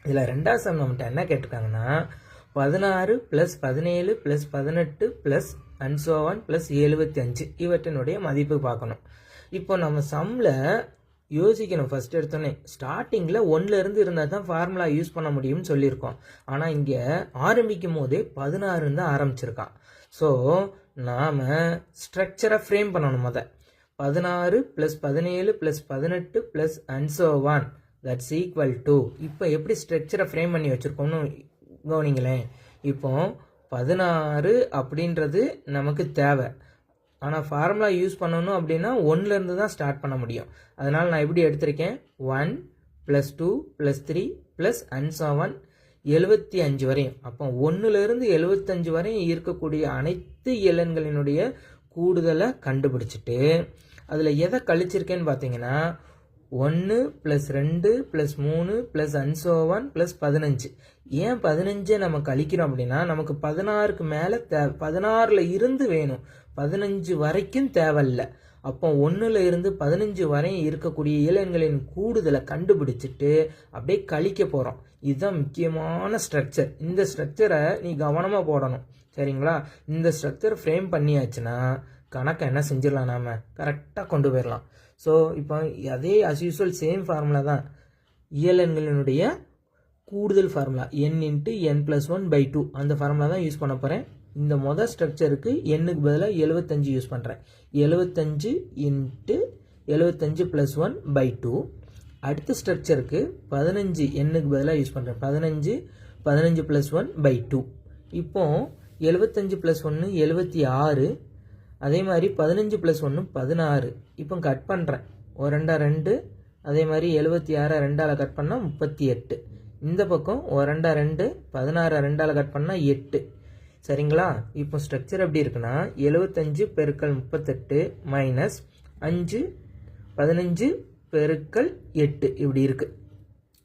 இதில் ரெண்டாவது சம் நம்மகிட்ட என்ன கேட்டிருக்காங்கன்னா 16 + 17 + 18 + and so on + 75 இவற்றினுடைய மதிப்பு பார்க்கணும். இப்போ நம்ம சம்மில் யோசிக்கணும். ஃபர்ஸ்ட் எடுத்தோன்னே ஸ்டார்டிங்கில் 1ல் இருந்து இருந்தால் தான் ஃபார்முலா யூஸ் பண்ண முடியும்னு சொல்லியிருக்கோம். ஆனால் இங்கே ஆரம்பிக்கும் போதே 16 தான் ஆரம்பிச்சிருக்கான். ஸோ நாம் ஸ்ட்ரக்சரை ஃப்ரேம் பண்ணணும். 16 + 17 + 18 + and so on that's equal to, இப்போ எப்படி ஸ்ட்ரக்சரை ஃப்ரேம் பண்ணி வச்சுருக்கோம்னு கவனிங்களேன். இப்போ 16 அப்படின்றது நமக்கு தேவை. ஆனால் ஃபார்முலா யூஸ் பண்ணணும் அப்படின்னா 1ல் இருந்து தான் ஸ்டார்ட் பண்ண முடியும். அதனால் நான் எப்படி எடுத்திருக்கேன், 1 + 2 + 3 + and so on 75 வரையும். அப்போ 1ல் இருந்து 75 வரையும் இருக்கக்கூடிய அனைத்து எண்களினுடைய கூடுதலை கண்டுபிடிச்சிட்டு அதில் எதை கழிச்சிருக்கேன்னு பார்த்தீங்கன்னா 1 + 2 + 3 + and so on + 15. ஏன் 15 நம்ம கழிக்கிறோம் அப்படின்னா நமக்கு 16க்கு மேலே 16ல் இருந்து வேணும், 15 வரைக்கும் தேவையில்லை. அப்போ 1ல் இருந்து 15 வரையும் இருக்கக்கூடிய எண்களின் கூடுதலை கண்டுபிடிச்சிட்டு அப்படியே கழிக்க போகிறோம். இதுதான் முக்கியமான ஸ்ட்ரக்சர். இந்த ஸ்ட்ரக்சரை நீ கவனமாக போடணும், சரிங்களா? இந்த ஸ்ட்ரக்சர் ஃப்ரேம் பண்ணியாச்சுன்னா கணக்கை என்ன செஞ்சிடலாம், நாம் கரெக்டாக கொண்டு போயிடலாம். ஸோ இப்போ அதே அஸ் யூஸ்வல் சேம் ஃபார்முலா தான். எண்களினுடைய கூடுதல் ஃபார்முலா n × n+1/2 அந்த ஃபார்முலா தான் யூஸ் பண்ண போகிறேன். இந்த மொதல் ஸ்ட்ரக்சருக்கு எண்ணுக்கு பதிலாக 75 யூஸ் பண்ணுறேன். 75 × 75 + 1/2. அடுத்த ஸ்ட்ரக்சருக்கு 15 எண்ணுக்கு பதிலாக யூஸ் பண்ணுறேன். 15 + 1/2. இப்போ 75 + 1 76. அதே மாதிரி 15 + 1 16. இப்போ கட் பண்ணுறேன். ஒரு 2 2. அதே மாதிரி 76 2ஆல் கட் பண்ணால் 38. இந்த பக்கம் ஒரு 2 2. 16 2ஆல் கட் பண்ணால் 8. சரிங்களா? இப்போ ஸ்ட்ரக்சர் எப்படி இருக்குன்னா 75 × 38 - 5 15 × 8 இப்படி இருக்குது.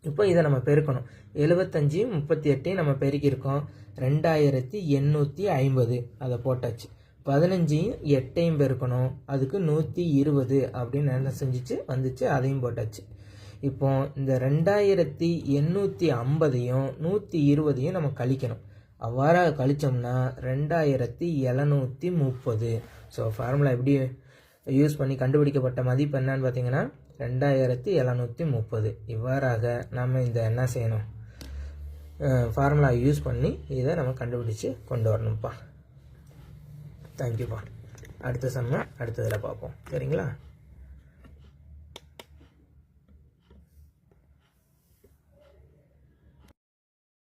இப்போ இதை நம்ம பெருக்கணும். 75 38 நம்ம பெருக்கியிருக்கோம். 2850 அதை போட்டாச்சு. 15 8 பெருக்கணும், அதுக்கு 120 அப்படின்னு என்ன செஞ்சிச்சு வந்துச்சு, அதையும் போட்டாச்சு. இப்போ இந்த 2850ஐயும் 120ஐயும் நம்ம கழிக்கணும். அவ்வாறாக கழிச்சோம்னா 2730. ஸோ ஃபார்முலா எப்படி யூஸ் பண்ணி கண்டுபிடிக்கப்பட்ட மதிப்பு என்னன்னு பார்த்தீங்கன்னா 2730. இவ்வாறாக நம்ம இந்த என்ன செய்யணும், ஃபார்முலா யூஸ் பண்ணி இதை நம்ம கண்டுபிடிச்சு கொண்டு வரணும்ப்பா. தேங்க்யூப்பா. அடுத்த சம்ம அடுத்ததில் பார்ப்போம், சரிங்களா?